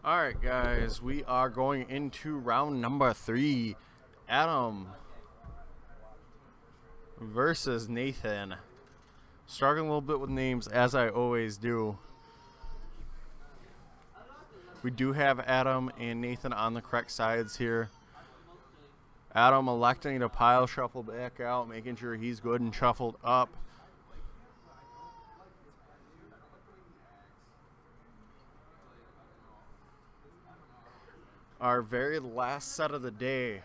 Alright guys, we are going into round number 3. Adam versus Nathan. Struggling a little bit with names as I always do. We do have Adam and Nathan on the correct sides here. Adam electing to pile shuffle back out, making sure he's good and shuffled up. Our very last set of the day,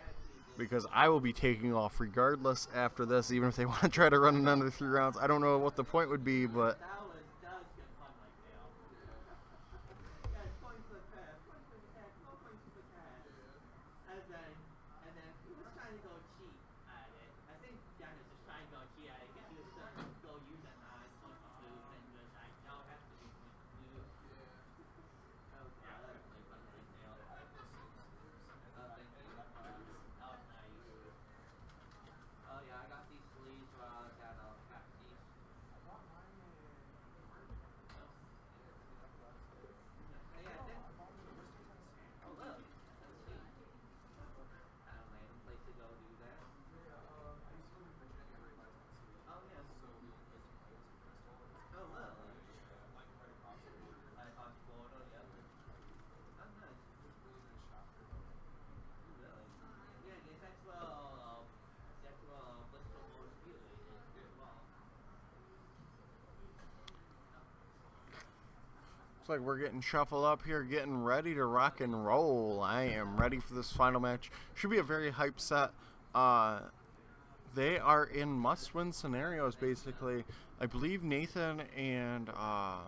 because I will be taking off regardless after this, even if they want to try to run another 3 rounds. I don't know what the point would be, but looks like we're getting shuffled up here, getting ready to rock and roll. I am ready for this final match. Should be a very hype set. They are in must-win scenarios, basically. I believe Nathan and... oh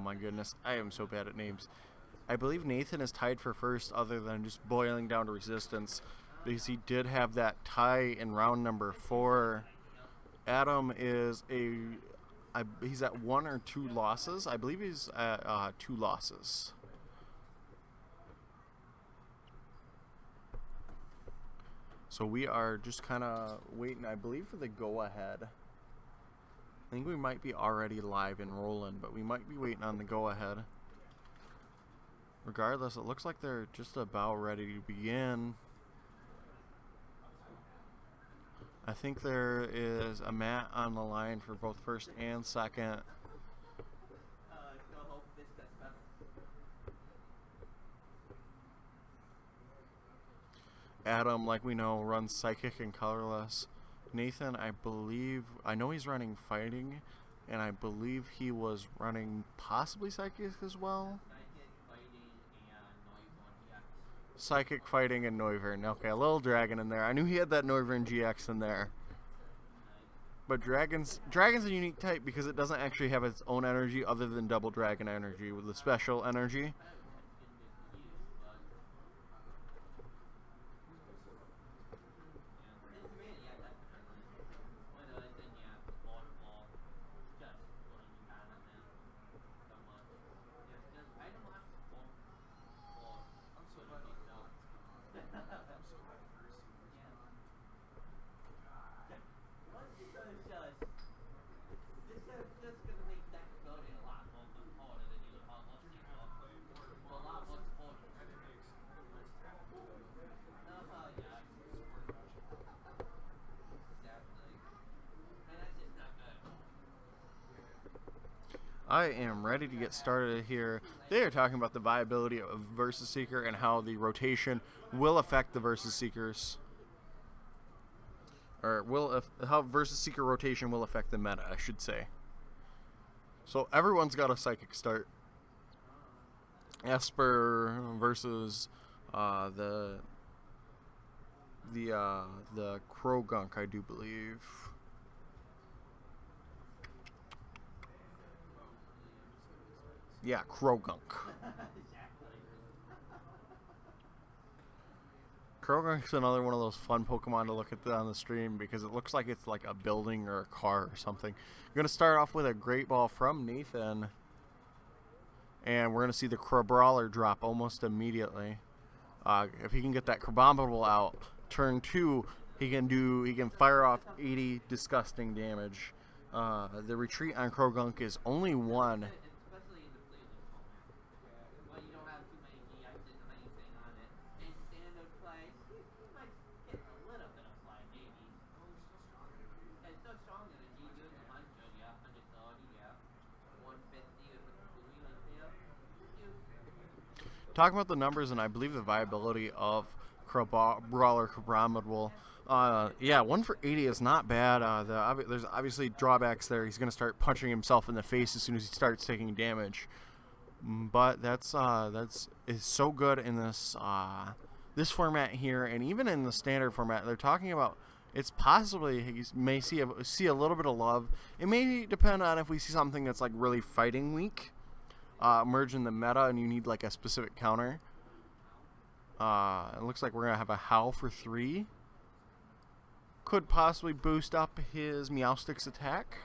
my goodness, I am so bad at names. I believe Nathan is tied for first other than just boiling down to resistance, because he did have that tie in round number 4. Adam is he's at 1 or 2 losses. I believe he's at 2 losses. So we are just kind of waiting, I believe, for the go-ahead. I think we might be already live and rolling, but we might be waiting on the go-ahead. Regardless, it looks like they're just about ready to begin. I think there is a mat on the line for both first and second. Adam, like we know, runs Psychic and Colorless. Nathan, I know he's running Fighting, and I believe he was running possibly Psychic as well. Psychic, Fighting, and Noivern. Okay, a little Dragon in there. I knew he had that Noivern GX in there. But Dragon's a unique type because it doesn't actually have its own energy other than double Dragon energy with the special energy. I am ready to get started here. They are talking about the viability of Versus Seeker and how the rotation will affect the Versus Seekers. Or how Versus Seeker rotation will affect the meta, I should say. So everyone's got a Psychic start. Esper versus the Krogunk, I do believe. Yeah, Krogunk. Krogunk's another one of those fun Pokemon to look at on the stream because it looks like it's like a building or a car or something. I'm going to start off with a Great Ball from Nathan. And we're going to see the Crabrawler drop almost immediately. If he can get that Crabominable out, turn 2, he can fire off 80 disgusting damage. The retreat on Krogunk is only 1. talking about the numbers and I believe the viability of Brawler Cobramidable. Yeah, 1 for 80 is not bad. There's obviously drawbacks there. He's going to start punching himself in the face as soon as he starts taking damage. But that's is so good in this format here, and even in the standard format. They're talking about it's possibly he may see a little bit of love. It may depend on if we see something that's like really fighting weak emerge in the meta, and you need like a specific counter. It looks like we're gonna have a Howl for 3. Could possibly boost up his Meowstic's attack.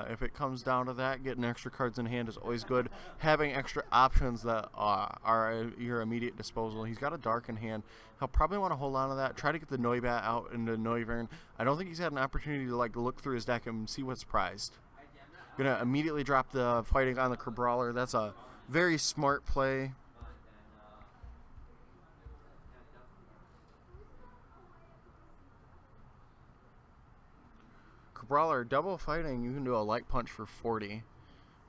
If it comes down to that, getting extra cards in hand is always good. Having extra options that are at your immediate disposal. He's got a Dark in hand. He'll probably want to hold on to that. Try to get the Noibat out into Noivern. I don't think he's had an opportunity to like look through his deck and see what's prized. Gonna immediately drop the fighting on the Crabrawler. That's a very smart play. Brawler double fighting, you can do a light punch for 40,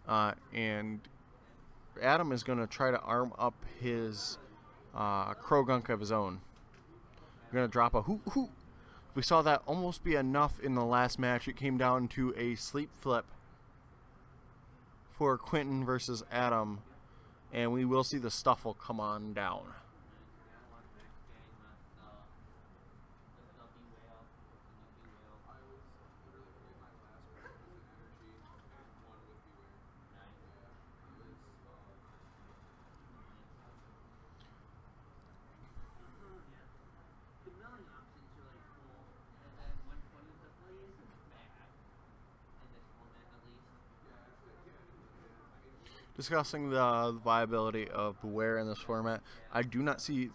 and Adam is going to try to arm up his Krogunk of his own. We're going to drop a hoot hoot. We saw that almost be enough in the last match. It came down to a sleep flip for Quentin versus Adam, and we will see the Stuffle come on down. Discussing the viability of Beware in this format, I do not see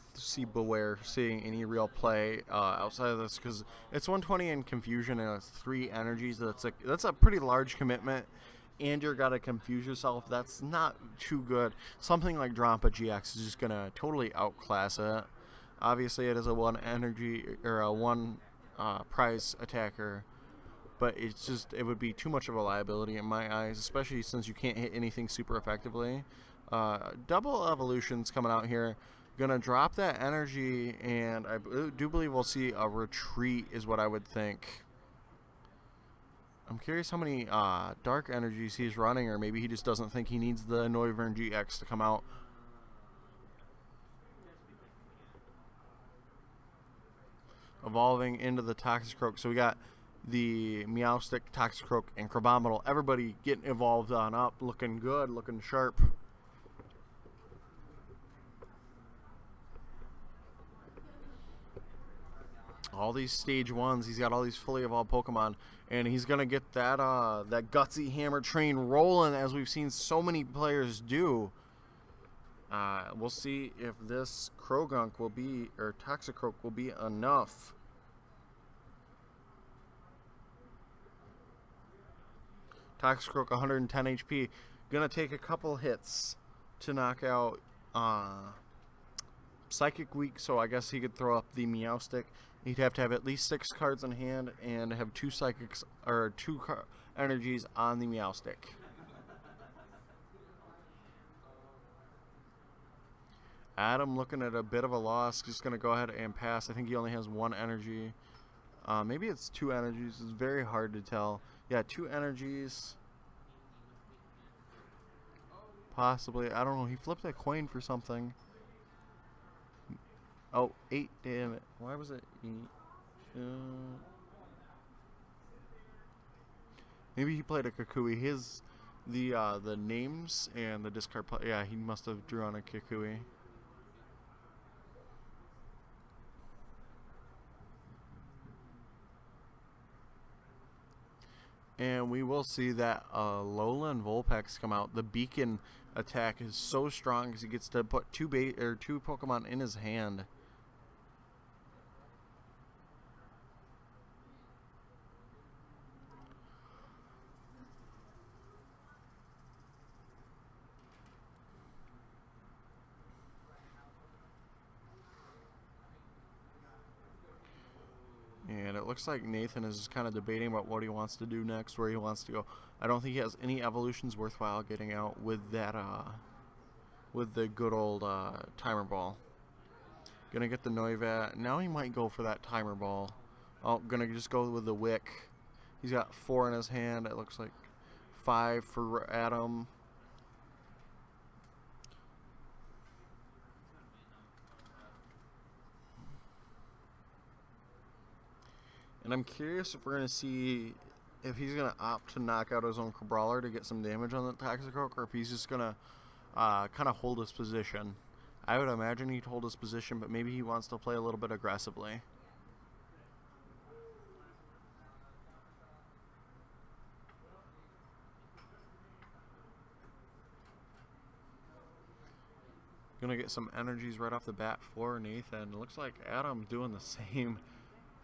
Beware seeing any real play outside of this because it's 120 in Confusion and it's 3 energies. That's a pretty large commitment, and you're gotta confuse yourself. That's not too good. Something like Drampa GX is just gonna totally outclass it. Obviously, it is a 1 energy or a 1 prize attacker. But it would be too much of a liability in my eyes, especially since you can't hit anything super effectively. Double evolutions coming out here. Gonna drop that energy, and I do believe we'll see a retreat is what I would think. I'm curious how many dark energies he's running, or maybe he just doesn't think he needs the Noivern GX to come out. Evolving into the Toxicroak. So we got the Meowstic, Toxicroak, and Crabominal. Everybody getting evolved on up, looking good, looking sharp. All these stage 1s, he's got all these fully evolved Pokemon, and he's gonna get that that gutsy hammer train rolling, as we've seen so many players do. We'll see if this Krogunk will be, or Toxicroak will be enough. Toxicroak 110 HP. Gonna take a couple hits to knock out Psychic Weak, so I guess he could throw up the Meowstic. He'd have to have at least 6 cards in hand and have 2 Psychics or 2 energies on the Meowstic. Adam looking at a bit of a loss. Just gonna go ahead and pass. I think he only has 1 energy. Maybe it's 2 energies. It's very hard to tell. Yeah, 2 energies. Possibly. I don't know. He flipped that coin for something. Oh, 8. Damn it. Why was it 8? Maybe he played a Kukui. The names and the discard play. Yeah, he must have drew on a Kukui. And we will see that Lola and Vulpix come out. The Beacon attack is so strong because he gets to put 2 Pokemon in his hand. And it looks like Nathan is kind of debating about what he wants to do next, where he wants to go. I don't think he has any evolutions worthwhile getting out with that with the good old timer ball. Gonna get the Noivat. Now he might go for that timer ball. Oh, gonna just go with the Wick. He's got 4 in his hand. It looks like 5 for Adam. And I'm curious if we're going to see if he's going to opt to knock out his own Brawler to get some damage on the Toxicroak, or if he's just going to kind of hold his position. I would imagine he'd hold his position, but maybe he wants to play a little bit aggressively. Gonna get some energies right off the bat for Nathan. It looks like Adam doing the same.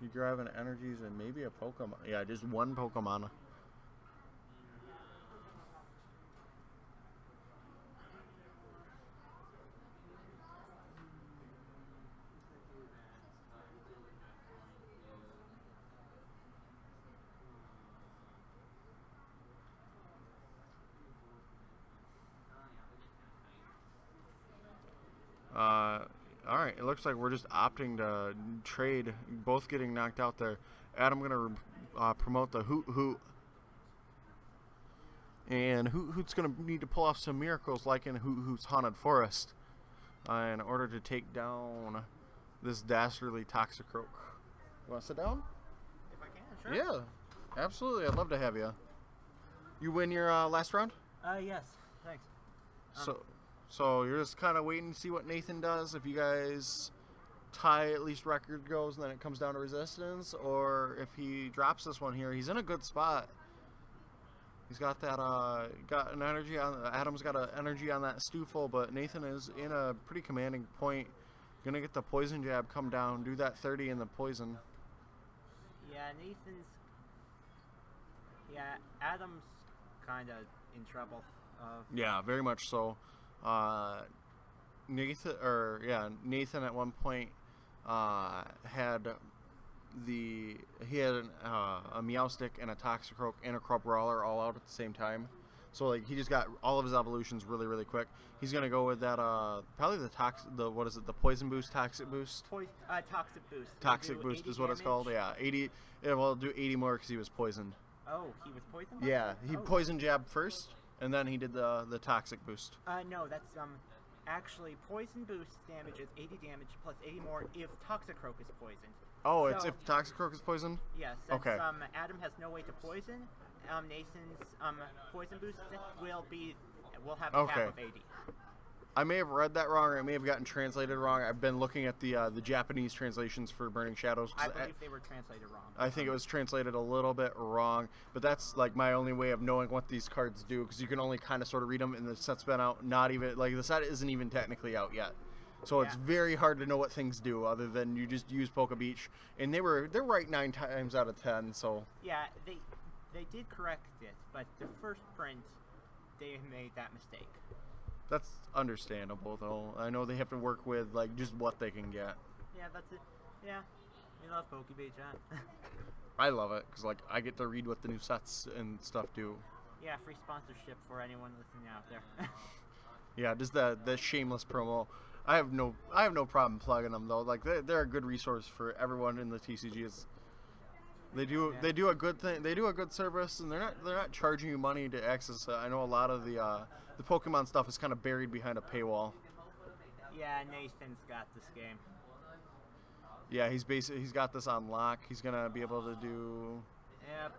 You grabbing energies and maybe a Pokemon. Yeah, just one Pokemon. Alright, it looks like we're just opting to trade, both getting knocked out there. Adam going to promote the Hoot Hoot. And Hoot Hoot's going to need to pull off some miracles like in Hoot Hoot's Haunted Forest in order to take down this dastardly Toxicroak. You want to sit down? If I can, sure. Yeah, absolutely. I'd love to have you. You win your last round? Yes, thanks. So you're just kind of waiting to see what Nathan does. If you guys tie at least record goes, and then it comes down to resistance, or if he drops this one here, he's in a good spot. He's got that got an energy on. Adam's got an energy on that Stoofle, but Nathan is in a pretty commanding point. Gonna get the poison jab, come down, do that 30 in the poison. Yeah, Adam's kind of in trouble. Yeah, very much so. Nathan at one point had a Meowstic and a Toxicroak and a Brawler all out at the same time. So like he just got all of his evolutions really, really quick. He's gonna go with that probably the Poison Boost, Toxic Boost. Toxic Boost. Toxic Boost is what it's called. Yeah, 80. Yeah, well, do 80 more because he was poisoned. Oh, he was poisoned? Yeah, he poison jabbed first, and then he did the Toxic Boost. No, that's actually Poison Boost damage is 80 damage plus 80 more if Toxicroak is poisoned. Oh, so, it's if Toxicroak is poisoned? Yes. Yeah, okay. Adam has no way to poison. Nathan's Poison Boost will have a cap of 80. I may have read that wrong, or it may have gotten translated wrong. I've been looking at the Japanese translations for Burning Shadows. I believe they were translated wrong. I think it was translated a little bit wrong, but that's like my only way of knowing what these cards do, because you can only kind of sort of read them, and the set's been out. Not even like the set isn't even technically out yet, so it's very hard to know what things do other than you just use Poke Beach, and they're right 9 times out of 10. So yeah, they did correct it, but the first print they made that mistake. That's understandable, though. I know they have to work with like just what they can get. Yeah, that's it. Yeah, we love Pokebeach, huh? I love it because like I get to read what the new sets and stuff do. Yeah, free sponsorship for anyone listening out there. Yeah, just the shameless promo. I have no problem plugging them though. Like they're a good resource for everyone in the TCGs. They do a good thing. They do a good service, and they're not charging you money to access it. I know a lot of the Pokemon stuff is kind of buried behind a paywall. Yeah, Nathan's got this game. Yeah, he's got this on lock. He's gonna be able to do. Yep.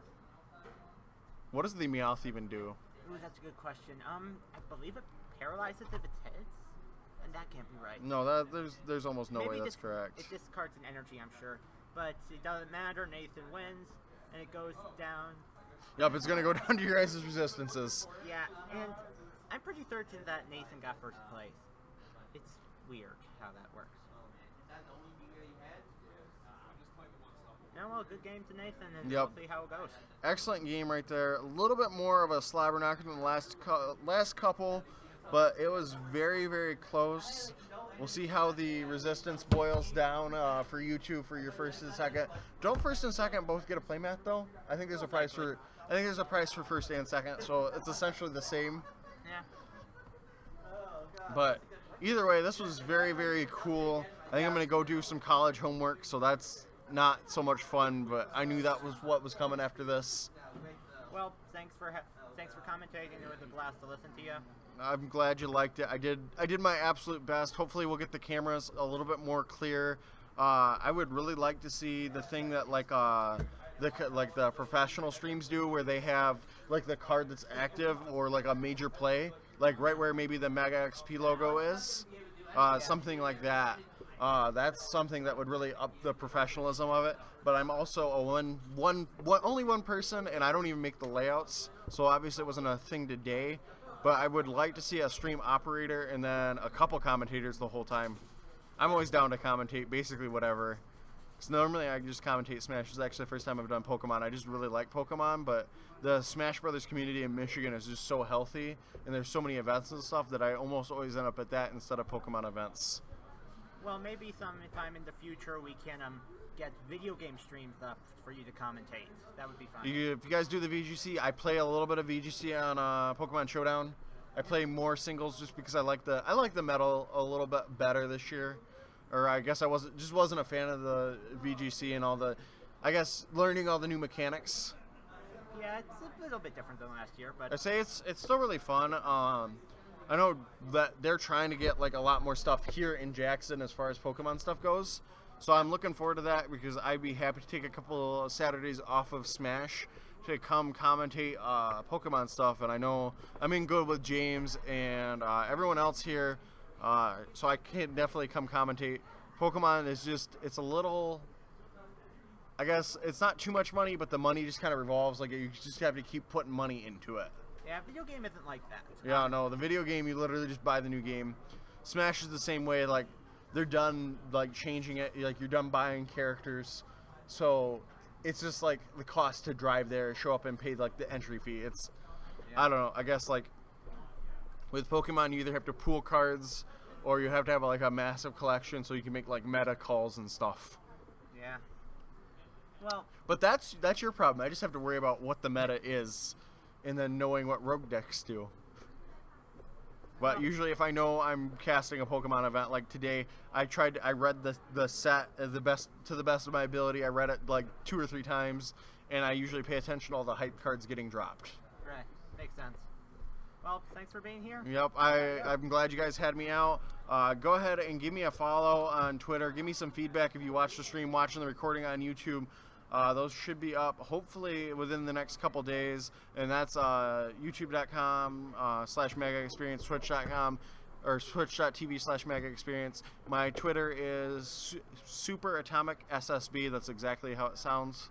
What does the Meowth even do? Ooh, that's a good question. I believe it paralyzes if it hits, and that can't be right. No, there's almost no way that's correct. It discards an energy, I'm sure, but it doesn't matter. Nathan wins, and it goes down. Yep, it's gonna go down to your guys' resistances. Yeah, and I'm pretty certain that Nathan got first place. It's weird how that works. Yeah, well, good game to Nathan, and we'll see how it goes. Excellent game right there. A little bit more of a slobber knocker than the last couple, but it was very, very close. We'll see how the resistance boils down for you two for your first and second. Don't first and second both get a playmat though? I think there's a prize for first and second, so it's essentially the same. Yeah. But either way, this was very, very cool. I think I'm going to go do some college homework, so that's not so much fun, but I knew that was what was coming after this. Well, thanks for commentating. It was a blast to listen to you. I'm glad you liked it. I did my absolute best. Hopefully we'll get the cameras a little bit more clear. I would really like to see the thing that like the professional streams do, where they have like the card that's active or like a major play, like right where maybe the MeggaXP logo is, something like that. That's something that would really up the professionalism of it. But I'm also only one person, and I don't even make the layouts, so obviously it wasn't a thing today. But I would like to see a stream operator and then a couple commentators the whole time. I'm always down to commentate basically whatever. Because normally I just commentate Smash. This is actually the first time I've done Pokemon. I just really like Pokemon, but the Smash Brothers community in Michigan is just so healthy, and there's so many events and stuff that I almost always end up at that instead of Pokemon events. Well, maybe sometime in the future we can get video game streams up for you to commentate. That would be fun. If you guys do the VGC, I play a little bit of VGC on Pokemon Showdown. I play more singles just because I like the metal a little bit better this year. Or I guess I wasn't a fan of the VGC and all the, I guess, learning all the new mechanics. Yeah, it's a little bit different than last year, but I say it's still really fun. I know that they're trying to get like a lot more stuff here in Jackson as far as Pokemon stuff goes. So I'm looking forward to that because I'd be happy to take a couple of Saturdays off of Smash to come commentate Pokemon stuff. And I know I'm in good with James and everyone else here, so I can definitely come commentate. Pokemon is just, it's a little, I guess it's not too much money, but the money just kind of revolves. Like you just have to keep putting money into it. Yeah, video game isn't like that. Yeah, no, the video game, you literally just buy the new game. Smash is the same way, like, they're done, like, changing it, like, you're done buying characters, so it's just, like, the cost to drive there, show up and pay, like, the entry fee. It's, yeah. I don't know, I guess, like, with Pokemon, you either have to pool cards, or you have to have, like, a massive collection so you can make, like, meta calls and stuff. Yeah. Well. But that's your problem. I just have to worry about what the meta is, and then knowing what rogue decks do. But usually if I know I'm casting a Pokemon event, like today, I read the set to the best of my ability. I read it like 2 or 3 times, and I usually pay attention to all the hype cards getting dropped. Right, makes sense. Well, thanks for being here. Yep, I'm glad you guys had me out. Go ahead and give me a follow on Twitter. Give me some feedback if you watch the stream, watching the recording on YouTube. Those should be up hopefully within the next couple days, and that's youtube.com/MeggaXperience, twitch.com or twitch.tv/MeggaXperience. My Twitter is Super Atomic SSB. That's exactly how it sounds.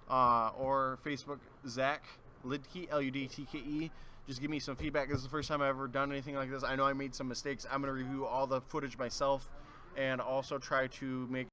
Or Facebook, Zach Lidtke, Ludtke. Just give me some feedback. This is the first time I've ever done anything like this. I know I made some mistakes. I'm going to review all the footage myself and also try to make